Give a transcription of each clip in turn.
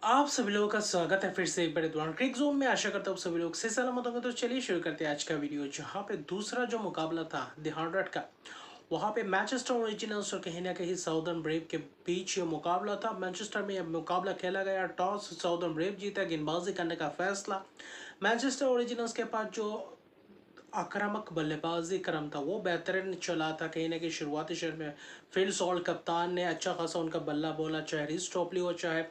आप सभी लोगों का स्वागत है फिर से एक बड़े दौरान क्रिक जोन में। आशा करता हूँ सभी लोग से सलामत होंगे। तो चलिए शुरू करते हैं आज का वीडियो, जहाँ पे दूसरा जो मुकाबला था द 100 का, वहाँ पे मैनचेस्टर ओरिजिनल्स और कहीं ना कहीं साउदर्न ब्रेव के बीच ये मुकाबला था। मैनचेस्टर में यह मुकाबला खेला गया, टॉस साउदर्न ब्रेव जीता, गेंदबाजी करने का फैसला मैनचेस्टर ओरिजिनल्स के पास जो आक्रामक बल्लेबाजी क्रम था वो बेहतरीन चला था। कहीं ना कहीं शुरुआती शर में फिल सॉल्ट कप्तान ने अच्छा खासा उनका बल्ला बोला, चाहे रिस टॉपली हो चाहे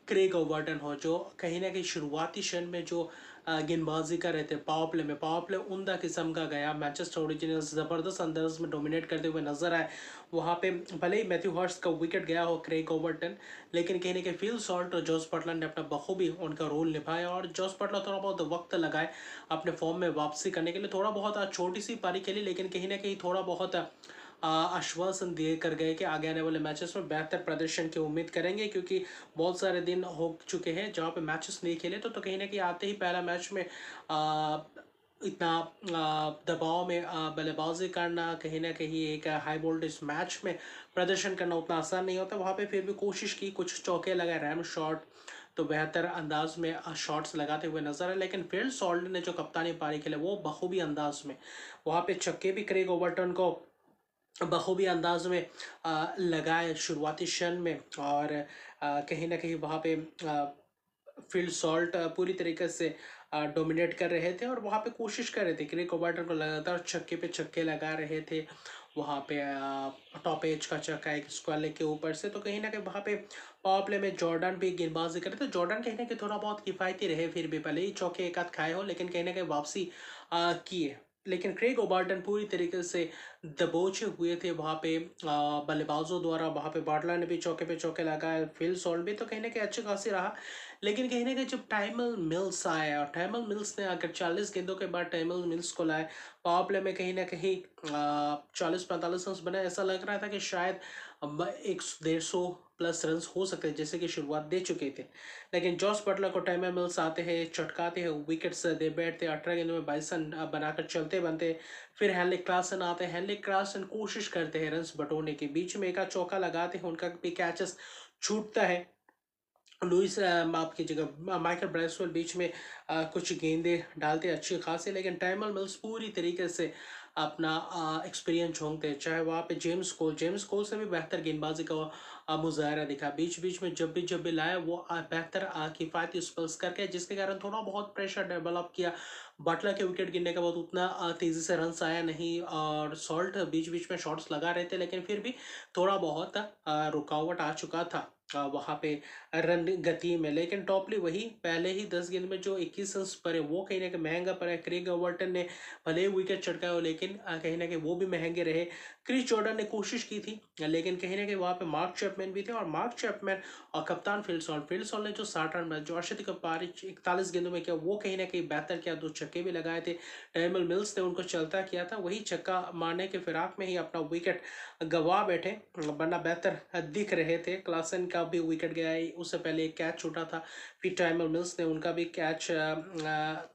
क्रेग ओवर्टन हो, जो कहीं ना कहीं शुरुआती क्षण में जो गेंदबाजी कर रहे थे। पावर प्ले उमदा किस्म का गया। मैनचेस्टर ओरिजिनल्स ज़बरदस्त अंदाज में डोमिनेट करते हुए नजर आए। वहाँ पे भले ही मैथ्यू हर्स्ट का विकेट गया हो, क्रेग ओवर्टन, लेकिन कहीं ना कहीं फिल सॉल्ट और जॉस बटलर ने अपना बखूबी उनका रोल निभाया। और जॉस बटलर थोड़ा बहुत वक्त लगाए अपने फॉर्म में वापसी करने के लिए। थोड़ा बहुत छोटी सी पारी खेली, लेकिन कहीं ना कहीं थोड़ा बहुत आश्वासन दिए कर गए कि आगे आने वाले मैचेस में बेहतर प्रदर्शन की उम्मीद करेंगे, क्योंकि बहुत सारे दिन हो चुके हैं जहाँ पे मैचेस नहीं खेले। तो कहीं ना कहीं आते ही पहला मैच में इतना दबाव में बल्लेबाजी करना, कहीं ना कहीं एक हाई वोल्टेज मैच में प्रदर्शन करना उतना आसान नहीं होता। वहाँ पे फिर भी कोशिश की, कुछ चौके लगाए, रैम शॉट तो बेहतर अंदाज में शॉट्स लगाते हुए नजर है। लेकिन फिल सॉल्ट ने जो कप्तानी पारी खेले वो बखूबी अंदाज में, वहाँ पे छक्के भी क्रेग ओवर्टन को बखूबी अंदाज में लगाए शुरुआती क्षण में। और कहीं ना कहीं वहाँ पे फील्ड सॉल्ट पूरी तरीके से डोमिनेट कर रहे थे और वहाँ पे कोशिश कर रहे थे। क्रिक ओबर्टन को लगातार छक्के पे छक्के लगा रहे थे। वहाँ पे टॉप एज का छक्का एक स्क्वाले के ऊपर से। तो कहीं ना कहीं वहाँ पे पावर प्ले में जॉर्डन भी गेंदबाजी करे, तो जॉर्डन कहीं ना कहीं थोड़ा बहुत किफ़ायती रहे। फिर भी भले ही चौके एक आध खाए हो, लेकिन कहीं ना कहीं वापसी किए। लेकिन क्रेग ओबर्टन पूरी तरीके से दबोचे हुए थे वहाँ पे बल्लेबाजों द्वारा। वहाँ पे बाटलर ने भी चौके पे चौके लगाए, फिल सॉल्ट भी तो कहीं ना कहीं अच्छी खासी रहा। लेकिन कहीं ना कहीं जब टाइमल मिल्स आया और टाइमल मिल्स ने आकर 40 गेंदों के बाद टाइमल मिल्स को लाए पावर प्ले में, कहीं ना कहीं 40-45 रन बने। ऐसा लग रहा था कि शायद 100-150 प्लस रन हो सकते हैं, जैसे कि शुरुआत दे चुके थे। लेकिन जॉस बटलर को टाइमल मिल्स आते हैं, चटकाते हैं, विकेट्स दे बैठते, 18 गेंदों में 22 रन बनाकर चलते बनते। फिर हेनरिक क्लासन आते हैं, हेनरिक क्लासन कोशिश करते हैं रन बटोरने के, बीच में एक चौका लगाते हैं, उनका भी कैचेस छूटता है। लुइस आपकी जगह माइकल ब्राइसवेल बीच में कुछ गेंदे डालते अच्छी खासी। लेकिन टाइमल मिल्स पूरी तरीके से अपना एक्सपीरियंस झोंकते, चाहे वहाँ पे जेम्स कोल से भी बेहतर गेंदबाजी का मुजाहरा दिखा। बीच बीच में जब भी लाया वो बेहतर किफ़ायती स्पेल्स करके, जिसके कारण थोड़ा बहुत प्रेशर डेवलप किया। बटलर के विकेट गिरने के बाद उतना तेज़ी से रन आया नहीं, और सॉल्ट बीच बीच में शॉट्स लगा रहे थे, लेकिन फिर भी थोड़ा बहुत रुकावट आ चुका था वहाँ पे रन गति में। लेकिन टॉपली वही पहले ही 10 गेंद में जो 21 रन पर है वो कहीं ना कहीं महंगा पड़ा है। क्रेग ओवर्टन ने भले ही विकेट चटकाया हो, लेकिन कहीं ना कहीं वो भी महंगे रहे। क्रिस जॉर्डन ने कोशिश की थी, लेकिन कहीं ना कहीं वहाँ पे मार्क चैपमैन भी थे, और मार्क चैपमैन और कप्तान फिल सॉल्ट ने जो 60 रन में जो अर्शदीप का पारी 41 गेंदों में किया वो कहीं ना कहीं बेहतर किया। 2 छक्के भी लगाए थे, टाइमल मिल्स ने उनको चलता किया था। वही छक्का मारने के फिराक में ही अपना विकेट गवा बैठे, वरना बेहतर दिख रहे थे। क्लासन का भी विकेट गया है, उससे पहले एक कैच छूटा था, फिर टाइमल मिल्स ने उनका भी कैच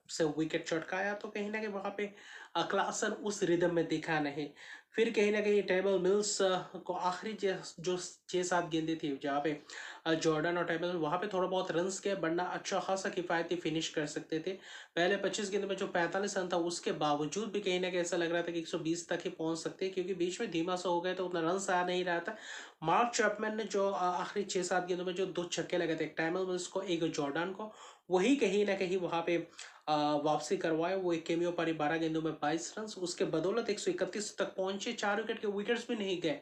से विकेट चटकाया। तो कहीं ना कहीं वहाँ पे क्लासन उस रिदम में दिखा नहीं। फिर कहीं ना कहीं टाइमल मिल्स को आखिरी जो 6-7 गेंदें थी जहाँ पे जॉर्डन और टाइमल वहाँ पे थोड़ा बहुत रन्स के, वरना अच्छा खासा किफ़ायती फिनिश कर सकते थे। पहले 25 गेंद में जो 45 रन था उसके बावजूद भी कहीं ना कहीं ऐसा लग रहा था कि 120 तक ही पहुंच सकते हैं, क्योंकि बीच में धीमा सा हो गया तो उतना रन आ नहीं रहा था। मार्क चैपमैन ने जो आखिरी 6-7 गेंदों में जो 2 छक्के लगे थे, एक टाइमल मिल्स को एक जॉर्डन को, वही कहीं ना कहीं वहाँ पे वापसी करवाए। वो एक केमियो पारी 12 गेंदों में 22 रन, उसके बदौलत 131 तक पहुंचे, 4 विकेट के विकेट्स भी नहीं गए।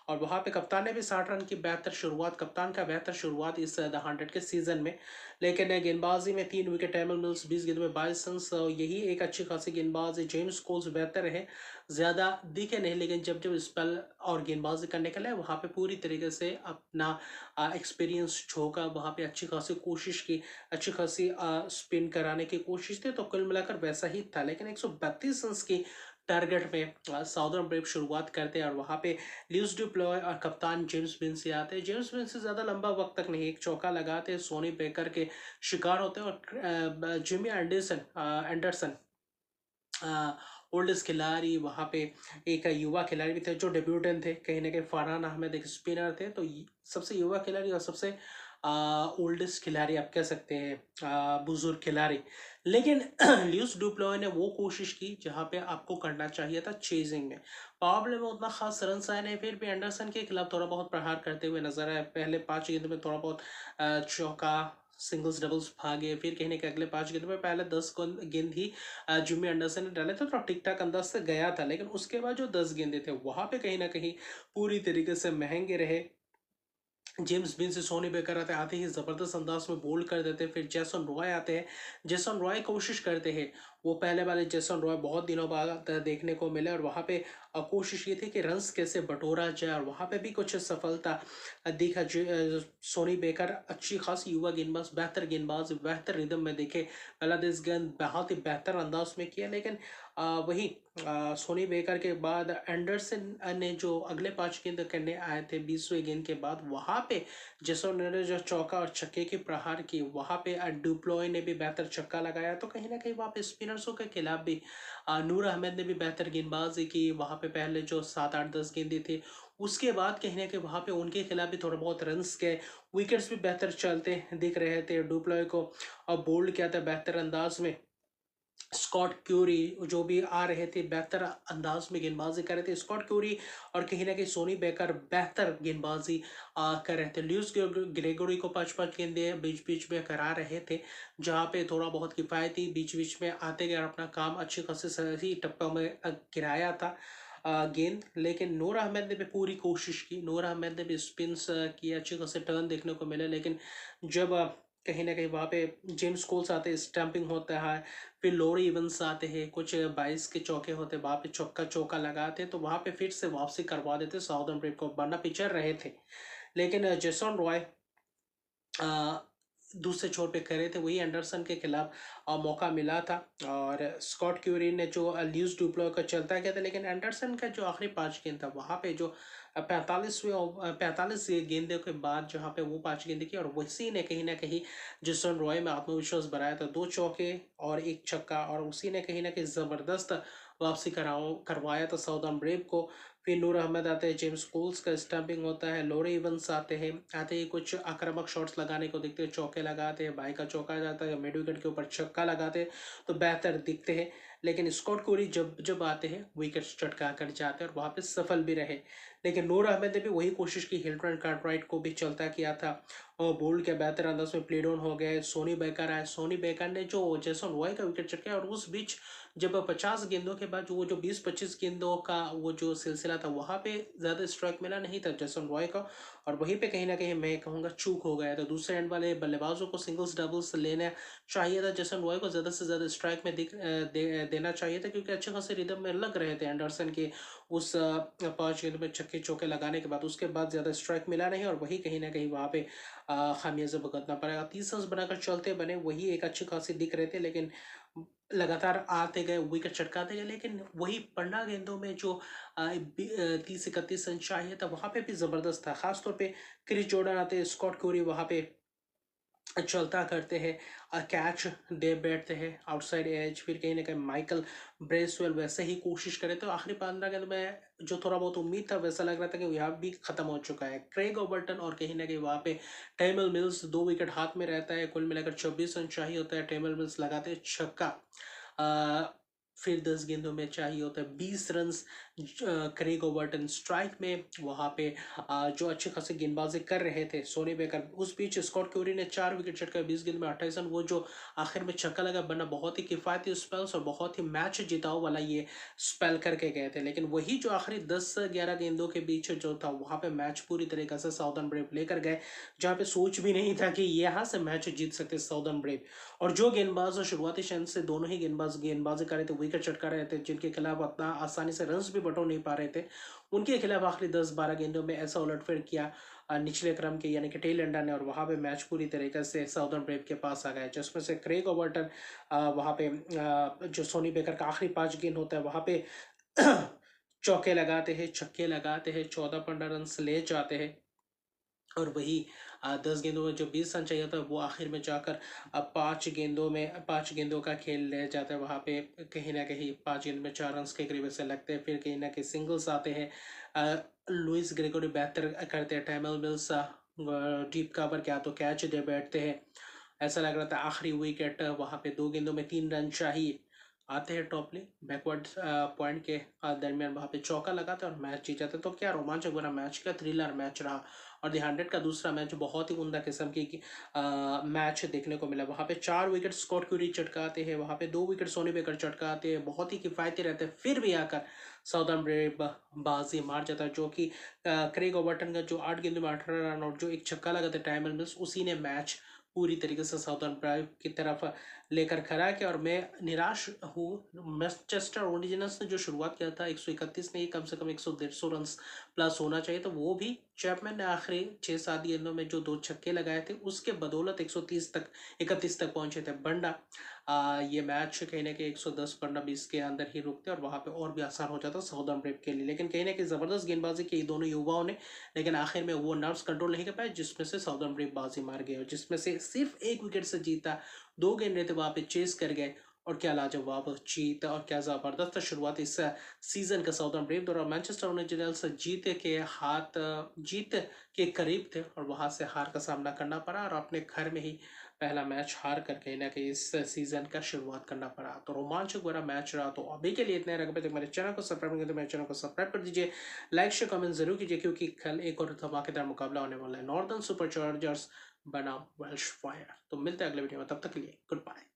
और वहाँ पे कप्तान ने भी 60 रन की बेहतर शुरुआत, कप्तान का बेहतर शुरुआत इस द 100 के सीजन में। लेकिन गेंदबाजी में 3 विकेट, टाइमल मिल्स 20 गेंदों में 22 रन, यही एक अच्छी खासी गेंदबाज है। जेम्स कोल्स बेहतर है, ज़्यादा दिखे नहीं, लेकिन जब जब स्पेल और गेंदबाजी करने के लिए वहाँ पे पूरी तरीके से अपना एक्सपीरियंस झोंका, वहाँ पे अच्छी खासी कोशिश की, अच्छी खासी स्पिन कराने की कोशिश थी। तो कुल मिलाकर वैसा ही था। लेकिन 132 रन की टारगेट में साउदर्न ब्रेव शुरुआत करते हैं, और वहाँ पे ल्यूस डुप्लॉय और कप्तान जेम्स विंसी आते हैं। जेम्स विंसी ज़्यादा लंबा वक्त तक नहीं, एक चौका लगाते हैं, सोनी बेकर के शिकार होते हैं। और जिमी एंडरसन ओल्डेस्ट खिलाड़ी वहाँ पे, एक युवा खिलाड़ी भी थे जो डेब्यूटेंट थे, कहीं ना कहीं फरहान अहमद एक स्पिनर थे। तो सबसे युवा खिलाड़ी और सबसे ओल्डेस्ट खिलाड़ी आप कह सकते हैं, बुजुर्ग खिलाड़ी। लेकिन ल्यूस डुप्लोय ने वो कोशिश की जहाँ पे आपको करना चाहिए था चेजिंग में। पावर प्ले में उतना खास रन आए नहीं, फिर भी एंडरसन के खिलाफ थोड़ा बहुत प्रहार करते हुए नजर आए। पहले 5 गेंद में थोड़ा बहुत चौका, सिंगल्स डबल्स भागे, फिर कहने के अगले 5 गेंद में पहले 10 गेंद ही जिम्मी एंडरसन ने डाले थे, तो ठीक ठाक अंदाज से गया था। लेकिन उसके बाद जो 10 गेंदे थे वहां पे कहीं ना कहीं पूरी तरीके से महंगे रहे। जेम्स बिन से सोनी बेकर आते ही जबरदस्त अंदाज में बोल्ड कर देते हैं। फिर जैसन रॉय आते हैं, जैसन रॉय कोशिश करते हैं, वो पहले वाले जैसन रॉय बहुत दिनों बाद देखने को मिले, और वहां पे कोशिश ये थी कि रन्स कैसे बटोरा जाए, और वहां पे भी कुछ सफलता दिखा। सोनी बेकर अच्छी खासी युवा गेंदबाज, बेहतर गेंदबाज, बेहतर रिदम में दिखे। पहला 10 गेंद बहुत ही बेहतर अंदाज में किया। लेकिन वही सोनी बेकर के बाद एंडरसन ने जो अगले 5 गेंद करने आए थे 20वें गेंद के बाद, वहां पे जेसन ने जो चौका और छक्के की प्रहार की, वहां पे डुप्लोय ने भी बेहतर छक्का लगाया। तो कहीं ना कहीं वहां पे स्पिनर्सों के खिलाफ भी नूर अहमद ने भी बेहतर गेंदबाजी की। वहां पे पहले जो 7 8 10 गेंदे थे, उसके बाद कहीं ना कहीं वहां पे उनके खिलाफ भी थोड़े बहुत रन्स गए। विकेट्स भी बेहतर चलते दिख रहे थे। डुप्लोय को और बोल्ड किया था बेहतर अंदाज में। स्कॉट क्यूरी जो भी आ रहे थे बेहतर अंदाज में गेंदबाजी कर रहे थे। स्कॉट क्यूरी और कहीं ना कहीं सोनी बेकर बेहतर गेंदबाजी कर रहे थे। ल्यूस ग्रेगोरी को 5 5 गेंदे बीच बीच में करा रहे थे, जहाँ पे थोड़ा बहुत किफायती बीच बीच में आते गए, अपना काम अच्छी खासी सही टप्पा में गिराया था गेंद। लेकिन नूर अहमद ने भी पूरी कोशिश की, नूर अहमद ने भी स्पिन्स की, अच्छे खासे टर्न देखने को मिले। लेकिन जब कहीं ना कहीं वहाँ पे जेम्स कोल्स आते हैं, स्टैंपिंग होता है, फिर लोरी इवेंट्स आते हैं, कुछ 22 के चौके होते हैं, वहाँ पे चौका चौका लगाते हैं, तो वहाँ पे फिर से वापसी करवा देते साउदर्न ब्रेव को, वरना पिचर रहे थे। लेकिन जेसन रॉय दूसरे छोर पे करे थे, वही एंडरसन के खिलाफ मौका मिला था। और स्कॉट क्यूरी ने जो ल्यूस डुप्लो का चलता गया था, लेकिन एंडरसन का जो आखिरी 5 गेंद था वहाँ पे जो 45 गेंदों के बाद जहाँ पे वो 5 गेंद की, और उसी ने कहीं ना कहीं जेसन रॉय में आत्मविश्वास बढ़ाया था। 2 चौके और 1 छक्का, और उसी ने कहीं ना कहीं ज़बरदस्त वापसी करवाया था साउदर्न ब्रेव को। फिर नूर अहमद आते हैं, जेम्स कोल्स का स्टंपिंग होता है, लोरे इवंस आते हैं, आते ही कुछ आक्रामक शॉट्स लगाने को दिखते हैं, चौके लगाते हैं, भाई का चौका जाता है, मिड विकेट के ऊपर छक्का लगाते हैं, तो बेहतर दिखते हैं। लेकिन स्कॉट कोरी जब जब आते हैं विकेट चटका कर जाते हैं, और वहाँ पे सफल भी रहे। लेकिन नूर अहमद ने भी वही कोशिश की, हिल्टन कार्टराइट को भी चलता किया था, और बोल्ड के बेहतर अंदाज में प्ले डाउन हो गए। सोनी बेकर आए, सोनी बेकर ने जो जैसन रॉय का विकेट चटकाया, और उस बीच जब 50 गेंदों के बाद वो जो 20 25 गेंदों का वो जो सिलसिला था, वहाँ पे ज़्यादा स्ट्राइक मिला नहीं था जैसन रॉय का, और वहीं पे कहीं ना कहीं मैं कहूँगा चूक हो गया। तो दूसरे एंड वाले बल्लेबाजों को सिंगल्स डबल्स लेना चाहिए था, जैसन रॉय को ज़्यादा से ज़्यादा स्ट्राइक में देना चाहिए था, क्योंकि अच्छे खासे रिदम में लग रहे थे एंडरसन के उस 5 गेंद में छक्के चौके लगाने के बाद। उसके बाद ज़्यादा स्ट्राइक मिला नहीं, और वही कहीं ना कहीं वहाँ पे खामियाजा भुगतना पड़ेगा। 30 रन बनाकर चलते बने, वही एक अच्छी खासी दिख रहे थे। लेकिन लगातार आते गए, विकेट चटकाते गए, लेकिन वही 15 गेंदों में जो 30 31 रन चाहिए था, वहां पे भी जबरदस्त था। खासतौर पे क्रिस जॉर्डन आते, स्कॉट कोरी वहां पे चलता करते हैं, कैच दे बैठते हैं आउटसाइड एज। फिर कहीं ना कहीं माइकल ब्रेसवेल वैसे ही कोशिश करे, तो आखिरी 15 गेंद में जो थोड़ा बहुत उम्मीद था, वैसा लग रहा था कि यहाँ भी खत्म हो चुका है। क्रेग ओबर्टन और कहीं ना कहीं वहाँ पे टेमल मिल्स, 2 विकेट हाथ में रहता है, कुल मिलाकर 26 रन चाहिए होता है। टेमल मिल्स लगाते हैं छक्का। फिर 10 गेंदों में चाहिए होता है 20 रन। क्रेग ओबर्टन स्ट्राइक में, वहाँ पे जो अच्छे खासे गेंदबाजी कर रहे थे सोनी बेकर। उस बीच स्कॉट क्यूरी ने 4 विकेट चटकाए 20 गेंद में 28 रन। वो जो आखिर में छक्का लगा, बना बहुत ही किफायती स्पेल्स और बहुत ही मैच जिताओ वाला ये स्पेल करके गए थे। लेकिन वही जो आखिरी 10 11 गेंदों के बीच जो था, वहाँ पे मैच पूरी तरीके से साउदर्न ब्रेव लेकर गए, जहाँ पे सोच भी नहीं था कि यहाँ से मैच जीत सकते साउदर्न ब्रेव। और जो गेंदबाज शुरुआती क्षण से दोनों ही गेंदबाजी कर रहे थे, विकेट चटका रहे थे, जिनके खिलाफ अपना आसानी से रन्स भी बटोर नहीं पा रहे थे, उनके खिलाफ आखिरी 10 12 गेंदों में ऐसा उलटफेर किया निचले क्रम के यानी कि टेल एंडर ने, और वहां पे मैच पूरी तरीके से साउदर्न ब्रेव के पास आ गया, जिसमें से क्रेग ओबर्टन वहां पे जो सोनी बेकर का आखिरी 5 गेंद होता है, वहां पे चौके लगाते हैं, छक्के लगाते हैं, 14 15 रन ले जाते हैं। और वही 10 गेंदों में जो 20 रन चाहिए था, वो आखिर में जाकर अब 5 गेंदों का खेल ले जाता है। वहाँ पे कहीं ना कहीं 5 गेंद में 4 रन के करीब से लगते हैं। फिर कहीं ना कहीं सिंगल्स आते हैं, लुइस ग्रेगोरी बेहतर करते हैं, टैमल मिल्स डीप कवर क्या तो कैच दे बैठते हैं। ऐसा लग रहा था आखिरी विकेट वहाँ पे 2 गेंदों में 3 रन चाहिए। आते हैं टॉपली बैकवर्ड पॉइंट के दरमियान वहाँ पे चौका लगाते और मैच जीत जाते। तो क्या रोमांचक बना मैच, का थ्रिलर मैच रहा। और दी 100 का दूसरा मैच बहुत ही उम्दा किस्म की मैच देखने को मिला। वहाँ पे 4 विकेट स्कॉट क्यूरी चटकाते हैं, वहाँ पे 2 विकेट सोनी बेकर चटकाते हैं, बहुत ही किफ़ायती रहते हैं। फिर भी आकर साउदर्न ब्रेव बाजी मार जाता है, जो कि क्रेग ओबर्टन का जो 8 गेंदों में 18 रन और जो एक छक्का लगा था टाइमर मिल्स, उसी ने मैच पूरी तरीके से साउदर्न ब्राइव की तरफ लेकर खड़ा किया। और मैं निराश हूँ, मैनचेस्टर ओरिजिनल्स ने जो शुरुआत किया था 131 नहीं कम से कम 100-150 रन प्लस होना चाहिए, तो वो भी चैपमैन ने आखिरी 6-7 गेंदों में जो 2 छक्के लगाए थे उसके बदौलत 130 तक 31 तक पहुंचे थे। बंडा ये मैच कहीं ना कहीं 110 पन्ना 20 के अंदर ही रुकते और वहाँ पे और भी आसान हो जाता साउदर्न ब्रेव के लिए। लेकिन कहीं ना कहीं ज़बरदस्त गेंदबाजी की दोनों युवाओं ने, लेकिन आखिर में वो नर्व्स कंट्रोल नहीं कर पाए, जिसमें से साउदर्न ब्रेव बाजी मार गए और जिसमें से सिर्फ 1 विकेट से जीता। 2 गेंद रहते वहाँ पे चेस कर गए और क्या लाजवाब जीत और क्या ज़बरदस्त शुरुआत इस सीज़न का साउदर्न ब्रेव द्वारा। मैनचेस्टर ओरिजिनल्स जीत के करीब थे और वहाँ से हार का सामना करना पड़ा और अपने घर में ही पहला मैच हार कर कहीं ना कहीं इस सीज़न का शुरुआत करना पड़ा। तो रोमांचक भरा मैच रहा। तो अभी के लिए इतना ही रखा। तक मेरे चैनल को सब्सक्राइब नहीं तो मेरे चैनल को सब्सक्राइब कर दीजिए, लाइक शेयर कमेंट जरूर कीजिए, क्योंकि कल एक और धमाकेदार मुकाबला होने वाला है, नॉर्दर्न सुपर चार्जर्स बनाम वेल्श फायर। तो मिलते हैं अगले वीडियो में, तब तक के लिए गुड बाय।